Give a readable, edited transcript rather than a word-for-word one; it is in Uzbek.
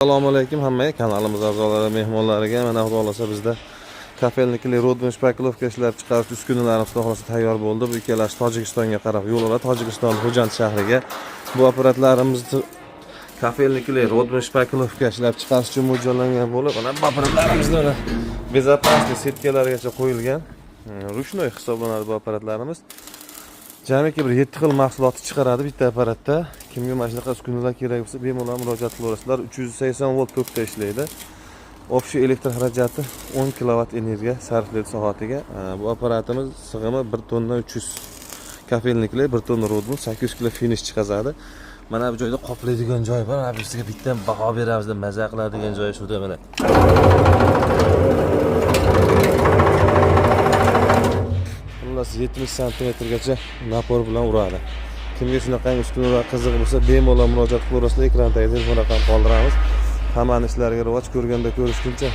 Assalomu alaykum hammaga, kanalimiz a'zolari, mehmonlariga. Mana xudo xolasa bizda kafelnikli rodman shpakilovka ishlab chiqarish uskunalarimiz xudo xolasa tayyor bo'ldi. Bu ikkalasi Tojikistonga qarab yo'l oladi, Tojikiston Xo'jand shahriga. Bu apparatlarimizni kafelnikli rodman shpakilovka ishlab chiqarish uchun mo'ljallangan bo'lib, mana bu apparatlarimizni безопасный setkalargacha qo'yilgan. Ruchnoy hisoblanadi bu apparatlarimiz. Jamiki bir 7 xil mahsulotni chiqaradi bitta apparatda. Kimga mana shunaqa uskunalar kerak bo'lsa, bemalol murojaat qilaverasizlar. 380 volt tokda ishlaydi. Общий elektr xarajati 10 kilovat energiya sarflaydi soatiga. Bu apparatimiz sig'imi 1 tonna 300. Kafelnikli 1 tonna rodman 800 kilo finish chiqazadi. Mana bu joyda qoplaydigan joy bor. Mana bizga bittadan baho beramiz deb maza qiladigan joyi shuda mana. Xullas 70 santimetrgacha napor bilan uradi. Kimga shunaqa uskunalar qiziq bo'lsa, bemalol murojaat qilaverasizlar. Ekran tagida telefon raqam qoldiramiz. Hammani ishlariga rivoj, ko'rganda ko'rishguncha.